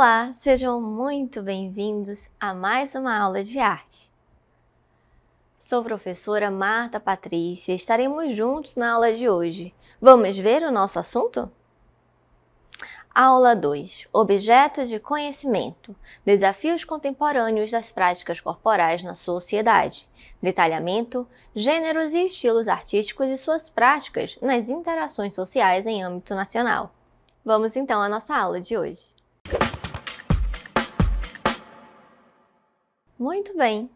Olá, sejam muito bem-vindos a mais uma aula de arte. Sou a professora Marta Patrícia e estaremos juntos na aula de hoje. Vamos ver o nosso assunto? Aula 2. Objetos de conhecimento. Desafios contemporâneos das práticas corporais na sociedade. Detalhamento, gêneros e estilos artísticos e suas práticas nas interações sociais em âmbito nacional. Vamos então à nossa aula de hoje. Muito bem!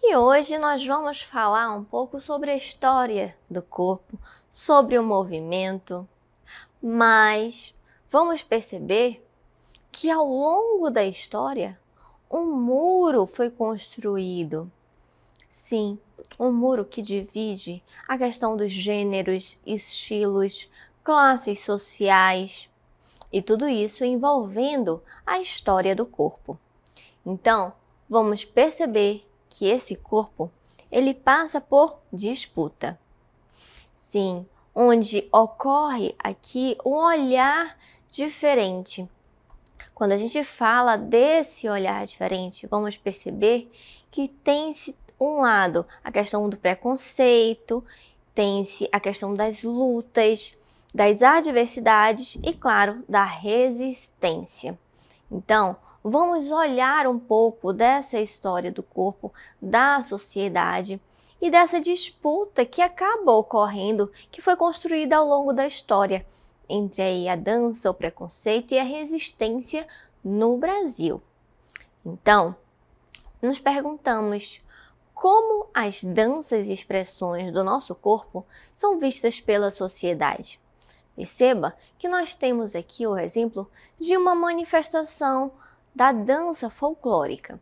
E hoje nós vamos falar um pouco sobre a história do corpo, sobre o movimento, mas vamos perceber que ao longo da história um muro foi construído. Sim, um muro que divide a questão dos gêneros, estilos, classes sociais e tudo isso envolvendo a história do corpo. Então, vamos perceber que esse corpo, ele passa por disputa. Sim, onde ocorre aqui um olhar diferente. Quando a gente fala desse olhar diferente, vamos perceber que tem-se um lado a questão do preconceito, tem-se a questão das lutas, das adversidades e, claro, da resistência. Então, vamos olhar um pouco dessa história do corpo, da sociedade e dessa disputa que acaba ocorrendo, que foi construída ao longo da história, entre aí a dança, o preconceito e a resistência no Brasil. Então, nos perguntamos como as danças e expressões do nosso corpo são vistas pela sociedade. Perceba que nós temos aqui o exemplo de uma manifestação da dança folclórica.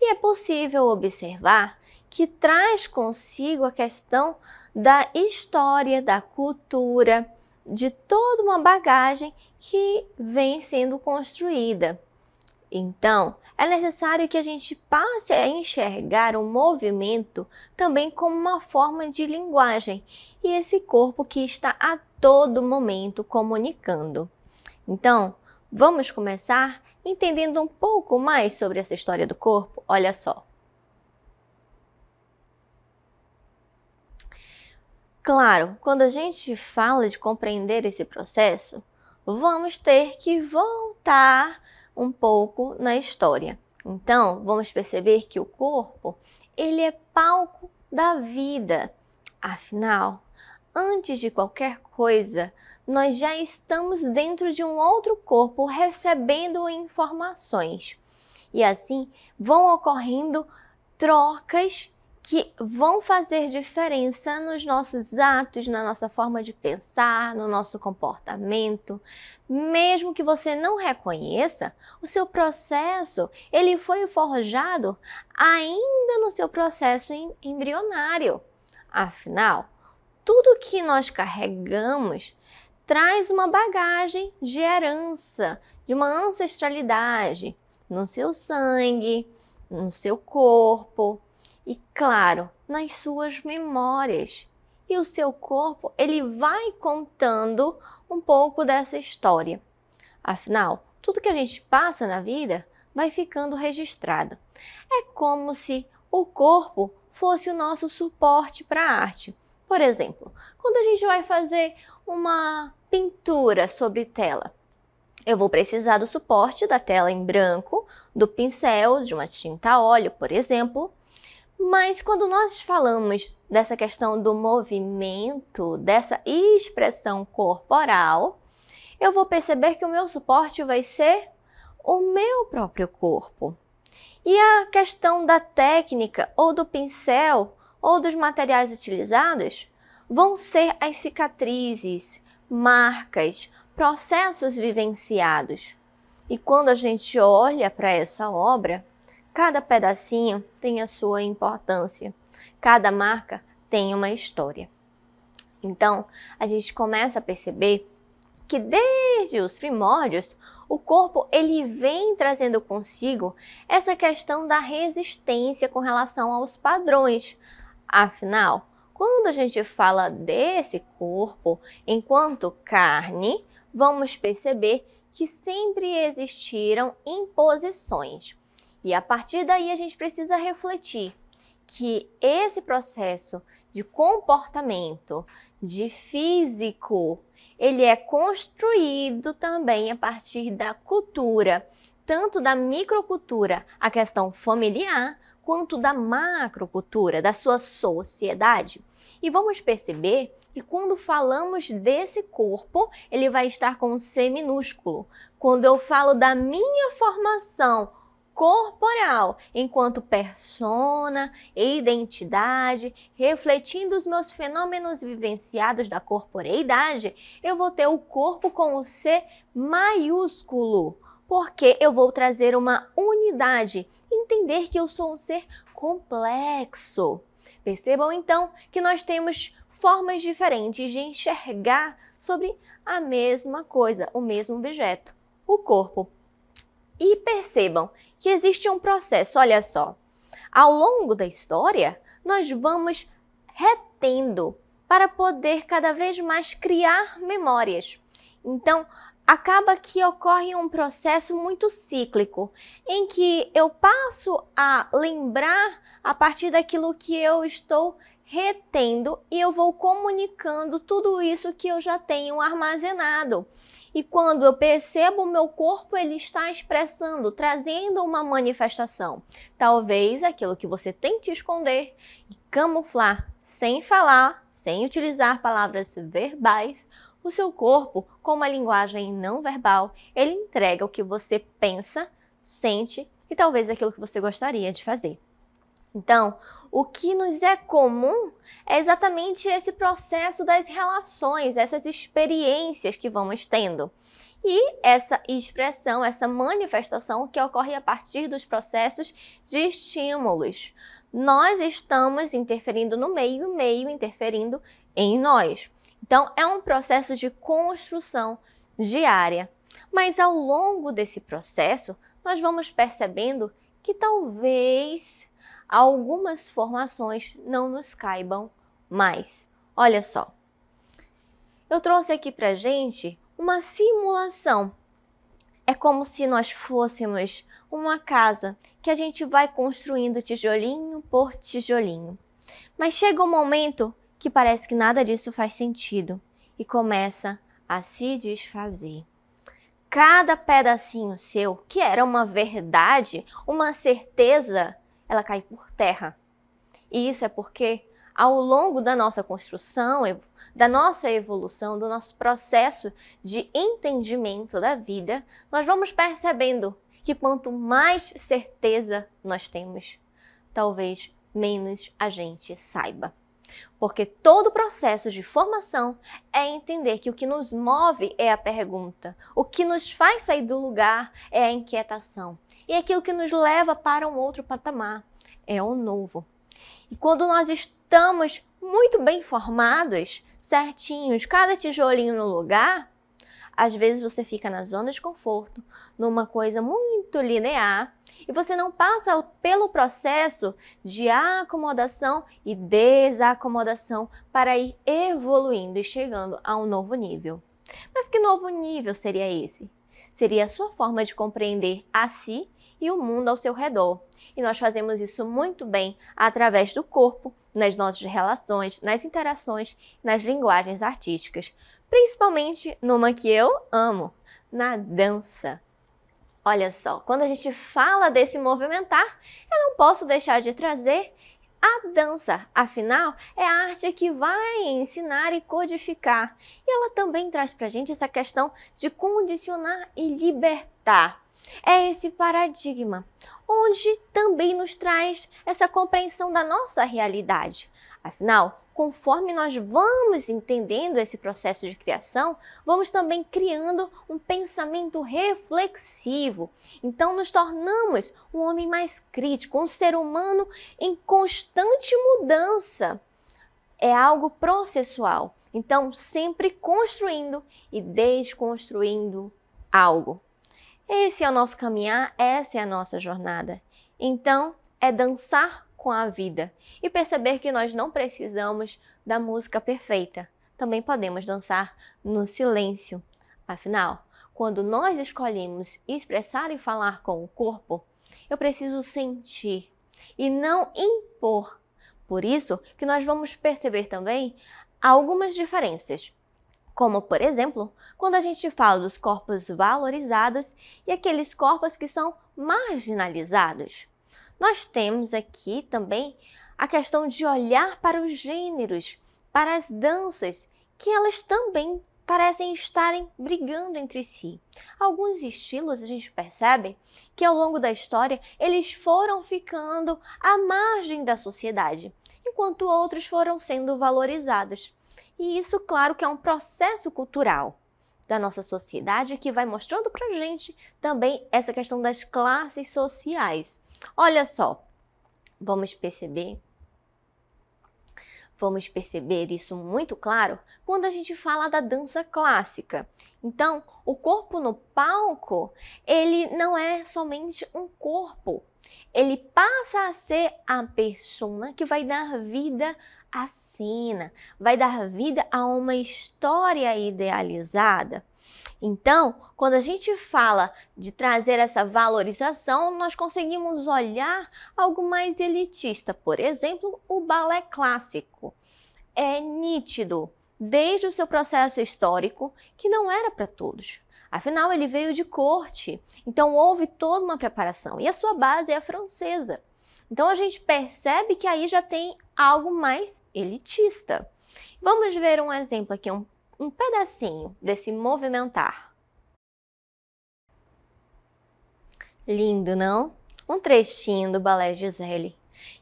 E é possível observar que traz consigo a questão da história, da cultura, de toda uma bagagem que vem sendo construída. Então, é necessário que a gente passe a enxergar o movimento também como uma forma de linguagem e esse corpo que está a todo momento comunicando. Então, vamos começar entendendo um pouco mais sobre essa história do corpo? Olha só. Claro, quando a gente fala de compreender esse processo, vamos ter que voltar um pouco na história. Então, vamos perceber que o corpo, ele é palco da vida. Afinal, antes de qualquer coisa, nós já estamos dentro de um outro corpo recebendo informações. E assim vão ocorrendo trocas que vão fazer diferença nos nossos atos, na nossa forma de pensar, no nosso comportamento. Mesmo que você não reconheça, o seu processo, ele foi forjado ainda no seu processo embrionário. Afinal, tudo que nós carregamos traz uma bagagem de herança, de uma ancestralidade no seu sangue, no seu corpo e, claro, nas suas memórias. E o seu corpo, ele vai contando um pouco dessa história. Afinal, tudo que a gente passa na vida vai ficando registrado. É como se o corpo fosse o nosso suporte para a arte. Por exemplo, quando a gente vai fazer uma pintura sobre tela, eu vou precisar do suporte da tela em branco, do pincel, de uma tinta a óleo, por exemplo. Mas quando nós falamos dessa questão do movimento, dessa expressão corporal, eu vou perceber que o meu suporte vai ser o meu próprio corpo. E a questão da técnica, ou do pincel, ou dos materiais utilizados, vão ser as cicatrizes, marcas, processos vivenciados. E quando a gente olha para essa obra, cada pedacinho tem a sua importância, cada marca tem uma história. Então, a gente começa a perceber que desde os primórdios, o corpo ele vem trazendo consigo essa questão da resistência com relação aos padrões. Afinal, quando a gente fala desse corpo enquanto carne, vamos perceber que sempre existiram imposições. E a partir daí a gente precisa refletir que esse processo de comportamento, de físico, ele é construído também a partir da cultura, tanto da microcultura, a questão familiar, quanto da macrocultura, da sua sociedade. E vamos perceber que quando falamos desse corpo, ele vai estar com um C minúsculo. Quando eu falo da minha formação corporal, enquanto persona, identidade, refletindo os meus fenômenos vivenciados da corporeidade, eu vou ter o corpo com o C maiúsculo, porque eu vou trazer uma unidade, entender que eu sou um ser complexo. Percebam então que nós temos formas diferentes de enxergar sobre a mesma coisa, o mesmo objeto, o corpo. E percebam que existe um processo, olha só. Ao longo da história, nós vamos retendo para poder cada vez mais criar memórias. Então, acaba que ocorre um processo muito cíclico, em que eu passo a lembrar a partir daquilo que eu estou retendo e eu vou comunicando tudo isso que eu já tenho armazenado. E quando eu percebo o meu corpo, ele está expressando, trazendo uma manifestação. Talvez aquilo que você tente esconder e camuflar sem falar, sem utilizar palavras verbais, o seu corpo, com uma linguagem não verbal, ele entrega o que você pensa, sente e talvez aquilo que você gostaria de fazer. Então, o que nos é comum é exatamente esse processo das relações, essas experiências que vamos tendo. E essa expressão, essa manifestação que ocorre a partir dos processos de estímulos. Nós estamos interferindo no meio, o meio interferindo em nós. Então, é um processo de construção diária. Mas ao longo desse processo, nós vamos percebendo que talvez algumas formações não nos caibam mais. Olha só, eu trouxe aqui pra gente uma simulação. É como se nós fôssemos uma casa que a gente vai construindo tijolinho por tijolinho. Mas chega um momento que parece que nada disso faz sentido e começa a se desfazer. Cada pedacinho seu, que era uma verdade, uma certeza, ela cai por terra. E isso é porque, ao longo da nossa construção, da nossa evolução, do nosso processo de entendimento da vida, nós vamos percebendo que quanto mais certeza nós temos, talvez menos a gente saiba. Porque todo o processo de formação é entender que o que nos move é a pergunta, o que nos faz sair do lugar é a inquietação, e aquilo que nos leva para um outro patamar é o novo. E quando nós estamos muito bem formados, certinhos, cada tijolinho no lugar, às vezes você fica na zona de conforto, numa coisa muito linear, e você não passa pelo processo de acomodação e desacomodação para ir evoluindo e chegando a um novo nível. Mas que novo nível seria esse? Seria a sua forma de compreender a si e o mundo ao seu redor. E nós fazemos isso muito bem através do corpo, nas nossas relações, nas interações, nas linguagens artísticas. Principalmente numa que eu amo, na dança. Olha só, quando a gente fala desse movimentar, eu não posso deixar de trazer a dança. Afinal, é a arte que vai ensinar e codificar. E ela também traz pra gente essa questão de condicionar e libertar. É esse paradigma, onde também nos traz essa compreensão da nossa realidade. Afinal, conforme nós vamos entendendo esse processo de criação, vamos também criando um pensamento reflexivo. Então, nos tornamos um homem mais crítico, um ser humano em constante mudança. É algo processual. Então, sempre construindo e desconstruindo algo. Esse é o nosso caminhar, essa é a nossa jornada. Então, é dançar com a vida e perceber que nós não precisamos da música perfeita. Também podemos dançar no silêncio. Afinal, quando nós escolhemos expressar e falar com o corpo, eu preciso sentir e não impor. Por isso que nós vamos perceber também algumas diferenças. Como, por exemplo, quando a gente fala dos corpos valorizados e aqueles corpos que são marginalizados. Nós temos aqui também a questão de olhar para os gêneros, para as danças, que elas também parecem estarem brigando entre si. Alguns estilos a gente percebe que ao longo da história eles foram ficando à margem da sociedade, enquanto outros foram sendo valorizados. E isso, claro, que é um processo cultural da nossa sociedade que vai mostrando para a gente também essa questão das classes sociais. Olha só, vamos perceber isso muito claro quando a gente fala da dança clássica. Então, o corpo no palco, ele não é somente um corpo. Ele passa a ser a persona que vai dar vida à cena, vai dar vida a uma história idealizada. Então, quando a gente fala de trazer essa valorização, nós conseguimos olhar algo mais elitista. Por exemplo, o balé clássico. É nítido, desde o seu processo histórico, que não era para todos. Afinal, ele veio de corte, então houve toda uma preparação. E a sua base é a francesa. Então, a gente percebe que aí já tem algo mais elitista. Vamos ver um exemplo aqui, um pedacinho desse movimentar. Lindo, não? Um trechinho do balé Giselle.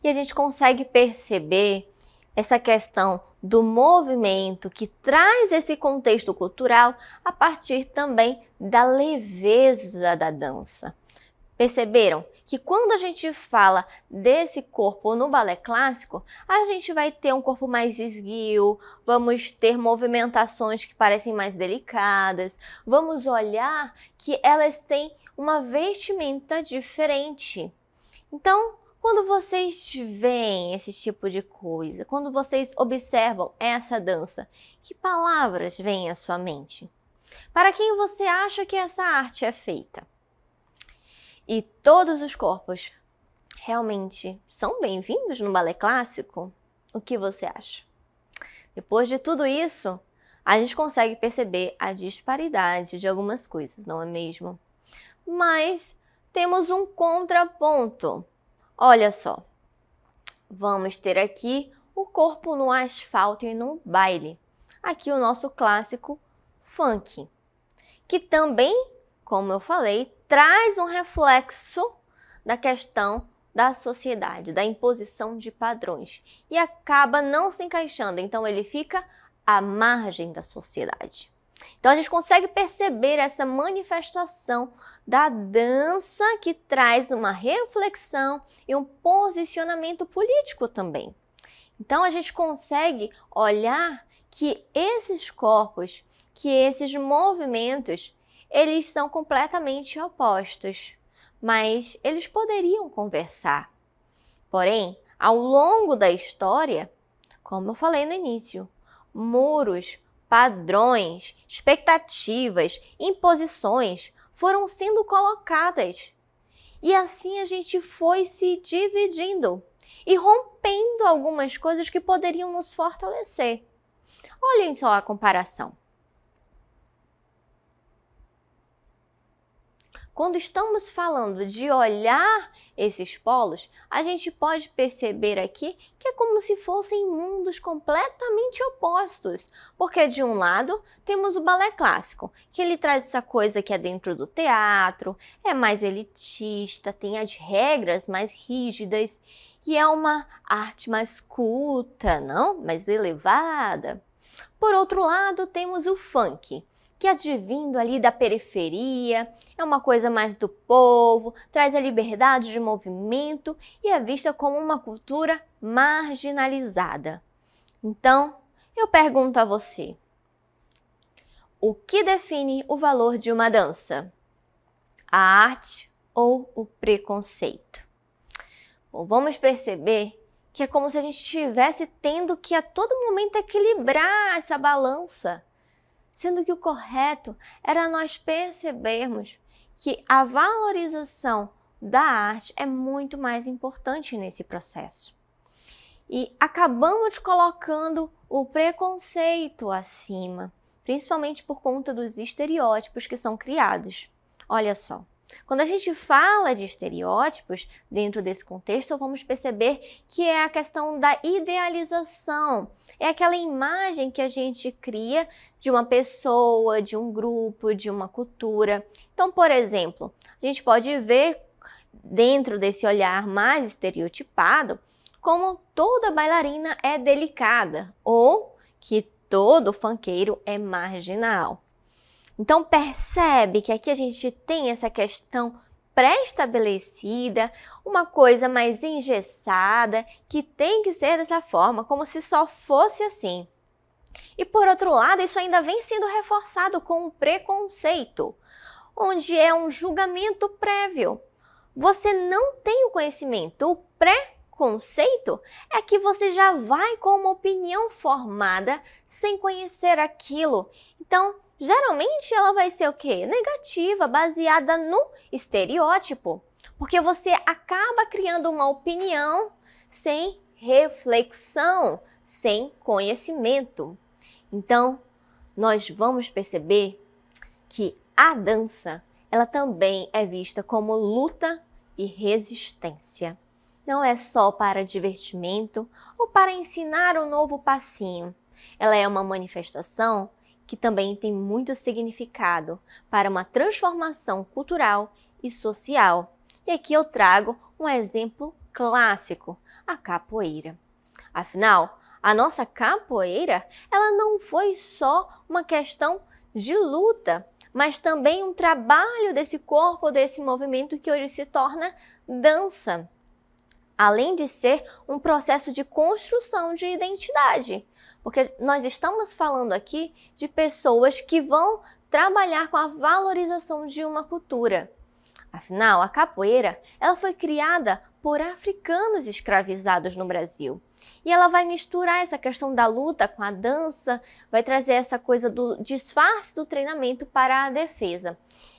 E a gente consegue perceber essa questão do movimento que traz esse contexto cultural a partir também da leveza da dança. Perceberam que quando a gente fala desse corpo no balé clássico, a gente vai ter um corpo mais esguio, vamos ter movimentações que parecem mais delicadas, vamos olhar que elas têm uma vestimenta diferente. Então, quando vocês veem esse tipo de coisa, quando vocês observam essa dança, que palavras vêm à sua mente? Para quem você acha que essa arte é feita? E todos os corpos realmente são bem-vindos no balé clássico? O que você acha? Depois de tudo isso, a gente consegue perceber a disparidade de algumas coisas, não é mesmo? Mas temos um contraponto. Olha só, vamos ter aqui o corpo no asfalto e no baile. Aqui o nosso clássico funk, que também, como eu falei, traz um reflexo da questão da sociedade, da imposição de padrões e acaba não se encaixando, então ele fica à margem da sociedade. Então a gente consegue perceber essa manifestação da dança que traz uma reflexão e um posicionamento político também. Então a gente consegue olhar que esses corpos, que esses movimentos, eles são completamente opostos, mas eles poderiam conversar. Porém, ao longo da história, como eu falei no início, muros, padrões, expectativas, imposições foram sendo colocadas. E assim a gente foi se dividindo e rompendo algumas coisas que poderiam nos fortalecer. Olhem só a comparação. Quando estamos falando de olhar esses polos, a gente pode perceber aqui que é como se fossem mundos completamente opostos. Porque de um lado temos o balé clássico, que ele traz essa coisa que é dentro do teatro, é mais elitista, tem as regras mais rígidas e é uma arte mais culta, não? Mais elevada. Por outro lado, temos o funk, que advindo ali da periferia, é uma coisa mais do povo, traz a liberdade de movimento e é vista como uma cultura marginalizada. Então, eu pergunto a você, o que define o valor de uma dança? A arte ou o preconceito? Bom, vamos perceber que é como se a gente estivesse tendo que a todo momento equilibrar essa balança. sendo que o correto era nós percebermos que a valorização da arte é muito mais importante nesse processo. E acabamos colocando o preconceito acima, principalmente por conta dos estereótipos que são criados. Olha só, quando a gente fala de estereótipos dentro desse contexto, vamos perceber que é a questão da idealização. É aquela imagem que a gente cria de uma pessoa, de um grupo, de uma cultura. Então, por exemplo, a gente pode ver dentro desse olhar mais estereotipado como toda bailarina é delicada ou que todo funkeiro é marginal. Então percebe que aqui a gente tem essa questão pré-estabelecida, uma coisa mais engessada, que tem que ser dessa forma, como se só fosse assim. E por outro lado, isso ainda vem sendo reforçado com o preconceito, onde é um julgamento prévio. Você não tem o conhecimento, o preconceito é que você já vai com uma opinião formada sem conhecer aquilo. Então, geralmente ela vai ser o quê? Negativa, baseada no estereótipo, porque você acaba criando uma opinião sem reflexão, sem conhecimento. Então, nós vamos perceber que a dança, ela também é vista como luta e resistência. Não é só para divertimento ou para ensinar um novo passinho. Ela é uma manifestação que também tem muito significado para uma transformação cultural e social. E aqui eu trago um exemplo clássico, a capoeira. Afinal, a nossa capoeira, ela não foi só uma questão de luta, mas também um trabalho desse corpo, desse movimento que hoje se torna dança. Além de ser um processo de construção de identidade, porque nós estamos falando aqui de pessoas que vão trabalhar com a valorização de uma cultura. Afinal, a capoeira, ela foi criada por africanos escravizados no Brasil. E ela vai misturar essa questão da luta com a dança, vai trazer essa coisa do disfarce do treinamento para a defesa.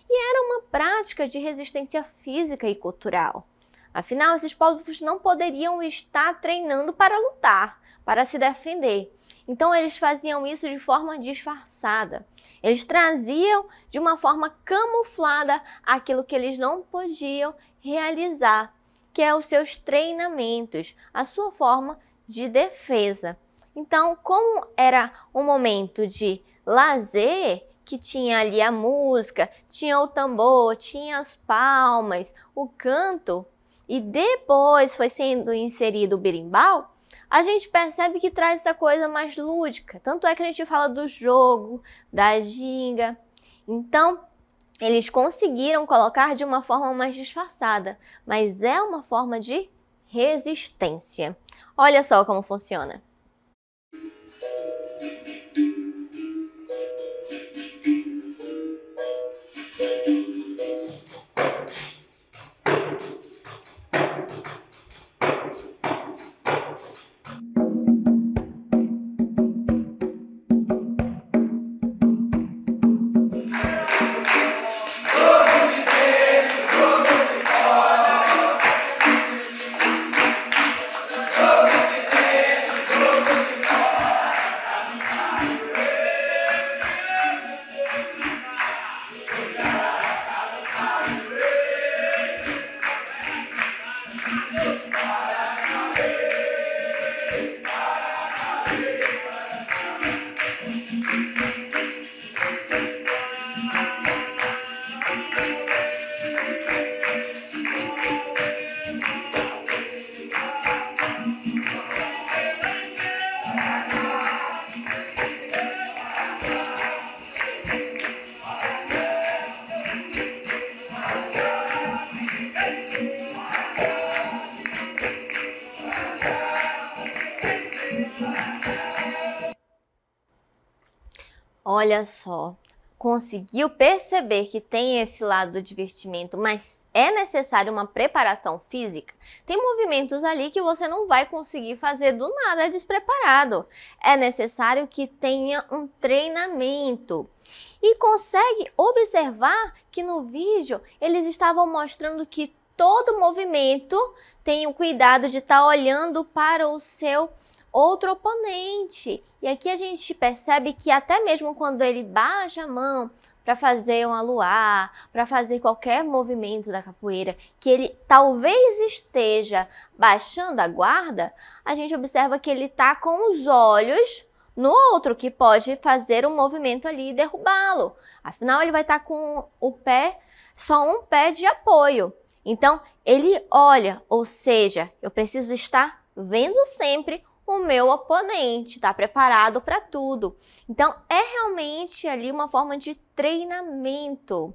E era uma prática de resistência física e cultural. Afinal, esses povos não poderiam estar treinando para lutar, para se defender. Então, eles faziam isso de forma disfarçada. Eles traziam de uma forma camuflada aquilo que eles não podiam realizar, que é os seus treinamentos, a sua forma de defesa. Então, como era um momento de lazer, que tinha ali a música, tinha o tambor, tinha as palmas, o canto, e depois foi sendo inserido o berimbau, a gente percebe que traz essa coisa mais lúdica. Tanto é que a gente fala do jogo, da ginga. Então, eles conseguiram colocar de uma forma mais disfarçada, mas é uma forma de resistência. Olha só como funciona. Olha só, conseguiu perceber que tem esse lado do divertimento, mas é necessário uma preparação física, tem movimentos ali que você não vai conseguir fazer do nada despreparado. É necessário que tenha um treinamento. E consegue observar que no vídeo eles estavam mostrando que todo movimento tem o cuidado de estar olhando para o seu outro oponente. E aqui a gente percebe que até mesmo quando ele baixa a mão para fazer um aluá, para fazer qualquer movimento da capoeira, que ele talvez esteja baixando a guarda, a gente observa que ele está com os olhos no outro, que pode fazer um movimento ali e derrubá-lo. Afinal, ele vai estar com o pé, só um pé de apoio. Então, ele olha, ou seja, eu preciso estar vendo sempre o meu oponente, está preparado para tudo. Então, é realmente ali uma forma de treinamento.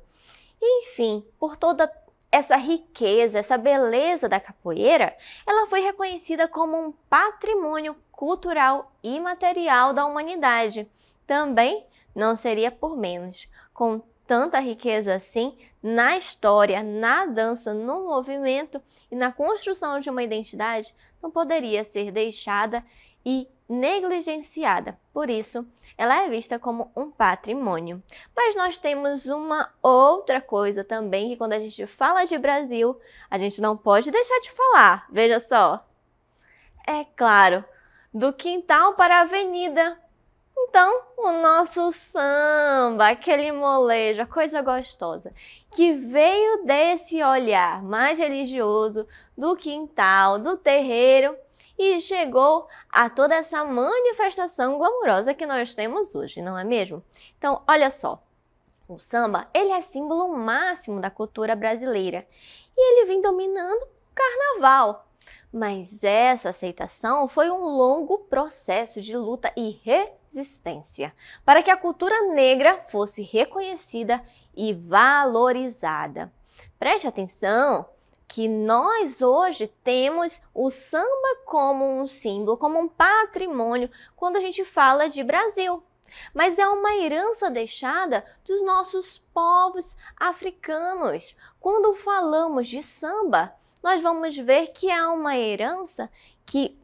Enfim, por toda essa riqueza, essa beleza da capoeira, ela foi reconhecida como um patrimônio cultural e material da humanidade. Também não seria por menos. Com tanta riqueza assim na história, na dança, no movimento e na construção de uma identidade, não poderia ser deixada e negligenciada. Por isso, ela é vista como um patrimônio. Mas nós temos uma outra coisa também, que quando a gente fala de Brasil, a gente não pode deixar de falar. Veja só. É claro, do quintal para a avenida. Então, o nosso samba, aquele molejo, a coisa gostosa, que veio desse olhar mais religioso do quintal, do terreiro, e chegou a toda essa manifestação glamourosa que nós temos hoje, não é mesmo? Então, olha só, o samba, ele é símbolo máximo da cultura brasileira, e ele vem dominando o carnaval. Mas essa aceitação foi um longo processo de luta e resistência para que a cultura negra fosse reconhecida e valorizada. Preste atenção que nós hoje temos o samba como um símbolo, como um patrimônio quando a gente fala de Brasil. Mas é uma herança deixada dos nossos povos africanos. Quando falamos de samba, nós vamos ver que há uma herança que,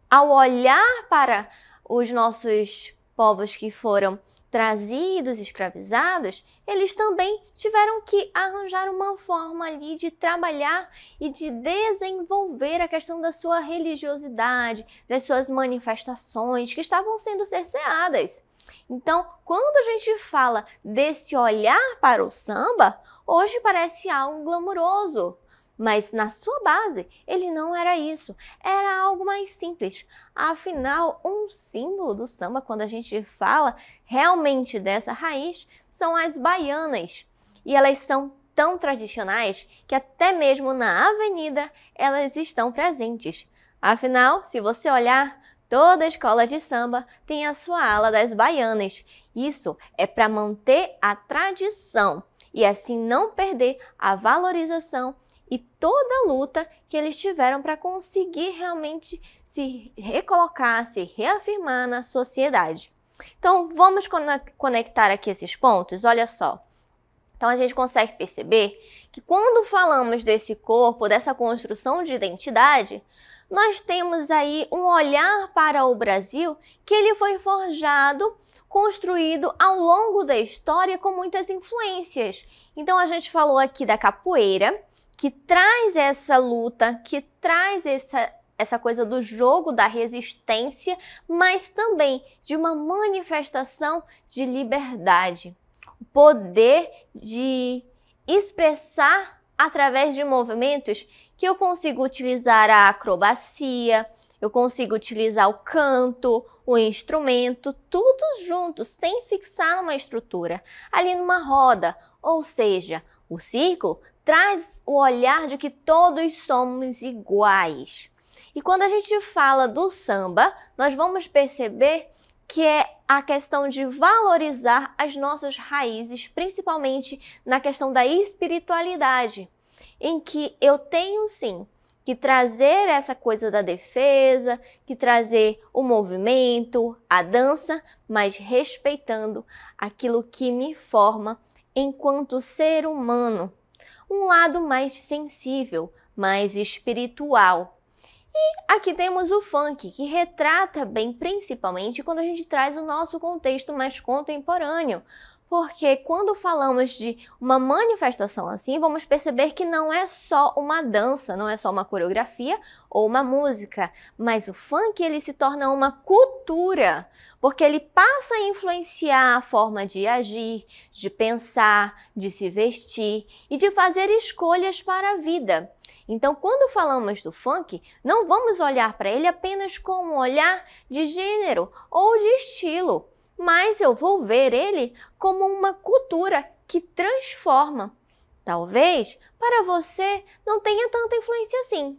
ao olhar para os nossos povos que foram trazidos, escravizados, eles também tiveram que arranjar uma forma ali de trabalhar e de desenvolver a questão da sua religiosidade, das suas manifestações que estavam sendo cerceadas. Então, quando a gente fala desse olhar para o samba, hoje parece algo glamuroso. Mas na sua base, ele não era isso, era algo mais simples. Afinal, um símbolo do samba, quando a gente fala realmente dessa raiz, são as baianas. E elas são tão tradicionais que até mesmo na avenida elas estão presentes. Afinal, se você olhar, toda escola de samba tem a sua ala das baianas. Isso é para manter a tradição e assim não perder a valorização e toda a luta que eles tiveram para conseguir realmente se recolocar, se reafirmar na sociedade. Então, vamos conectar aqui esses pontos, olha só. Então, a gente consegue perceber que quando falamos desse corpo, dessa construção de identidade, nós temos aí um olhar para o Brasil que ele foi forjado, construído ao longo da história com muitas influências. Então, a gente falou aqui da capoeira, que traz essa luta, que traz essa coisa do jogo da resistência, mas também de uma manifestação de liberdade. O poder de expressar através de movimentos que eu consigo utilizar a acrobacia, eu consigo utilizar o canto, o instrumento, tudo junto, sem fixar numa estrutura, ali numa roda. Ou seja, o círculo traz o olhar de que todos somos iguais. E quando a gente fala do samba, nós vamos perceber que é a questão de valorizar as nossas raízes, principalmente na questão da espiritualidade, em que eu tenho sim que trazer essa coisa da defesa, que trazer o movimento, a dança, mas respeitando aquilo que me forma enquanto ser humano. Um lado mais sensível, mais espiritual. E aqui temos o funk, que retrata bem, principalmente quando a gente traz o nosso contexto mais contemporâneo. Porque quando falamos de uma manifestação assim, vamos perceber que não é só uma dança, não é só uma coreografia ou uma música, mas o funk ele se torna uma cultura, porque ele passa a influenciar a forma de agir, de pensar, de se vestir e de fazer escolhas para a vida. Então, quando falamos do funk, não vamos olhar para ele apenas com um olhar de gênero ou de estilo, mas eu vou ver ele como uma cultura que transforma. Talvez para você não tenha tanta influência assim,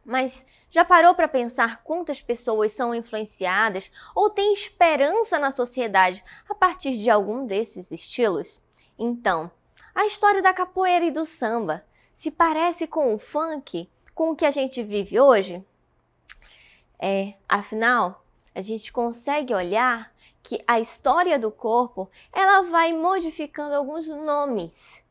mas já parou para pensar quantas pessoas são influenciadas ou têm esperança na sociedade a partir de algum desses estilos? Então, a história da capoeira e do samba se parece com o funk, com o que a gente vive hoje? Afinal, a gente consegue olhar que a história do corpo, ela vai modificando alguns nomes,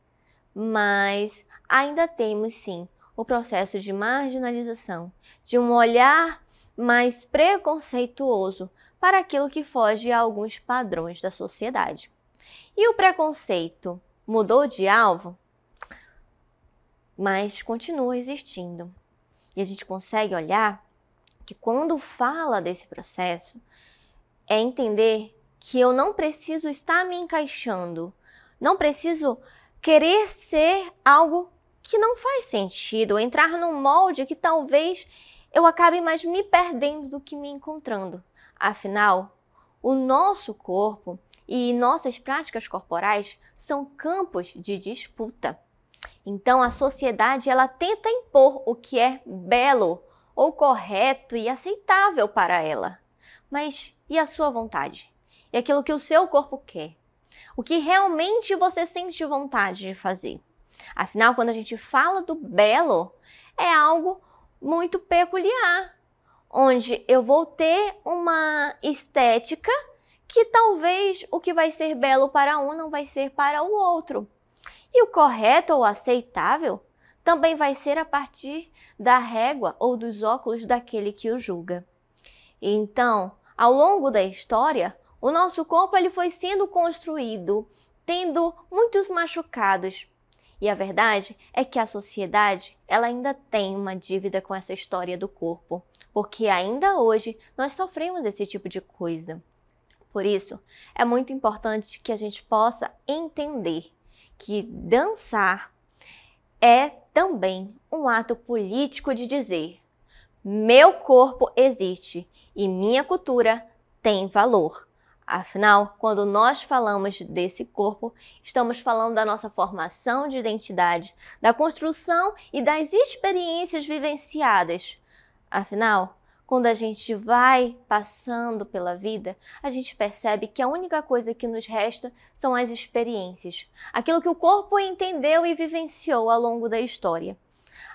mas ainda temos sim o processo de marginalização, de um olhar mais preconceituoso para aquilo que foge a alguns padrões da sociedade. E o preconceito mudou de alvo, mas continua existindo. E a gente consegue olhar que quando fala desse processo, é entender que eu não preciso estar me encaixando, não preciso querer ser algo que não faz sentido, ou entrar num molde que talvez eu acabe mais me perdendo do que me encontrando. Afinal, o nosso corpo e nossas práticas corporais são campos de disputa. Então, a sociedade ela tenta impor o que é belo ou correto e aceitável para ela. Mas e a sua vontade? E aquilo que o seu corpo quer? O que realmente você sente vontade de fazer? Afinal, quando a gente fala do belo, é algo muito peculiar, onde eu vou ter uma estética que talvez o que vai ser belo para um não vai ser para o outro. E o correto ou aceitável também vai ser a partir da régua ou dos óculos daquele que o julga. Então, ao longo da história, o nosso corpo ele foi sendo construído, tendo muitos machucados. E a verdade é que a sociedade ela ainda tem uma dívida com essa história do corpo, porque ainda hoje nós sofremos esse tipo de coisa. Por isso, é muito importante que a gente possa entender que dançar é também um ato político de dizer: meu corpo existe e minha cultura tem valor. Afinal, quando nós falamos desse corpo, estamos falando da nossa formação de identidade, da construção e das experiências vivenciadas. Afinal, quando a gente vai passando pela vida, a gente percebe que a única coisa que nos resta são as experiências. Aquilo que o corpo entendeu e vivenciou ao longo da história.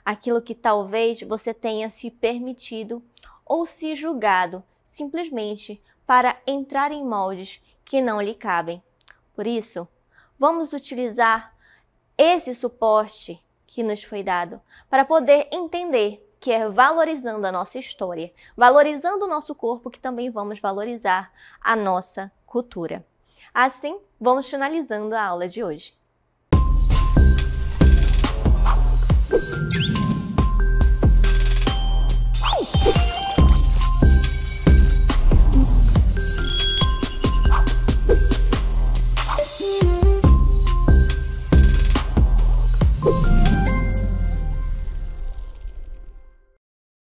Aquilo que talvez você tenha se permitido ou se julgado simplesmente para entrar em moldes que não lhe cabem. Por isso, vamos utilizar esse suporte que nos foi dado para poder entender que é valorizando a nossa história, valorizando o nosso corpo, que também vamos valorizar a nossa cultura. Assim, vamos finalizando a aula de hoje.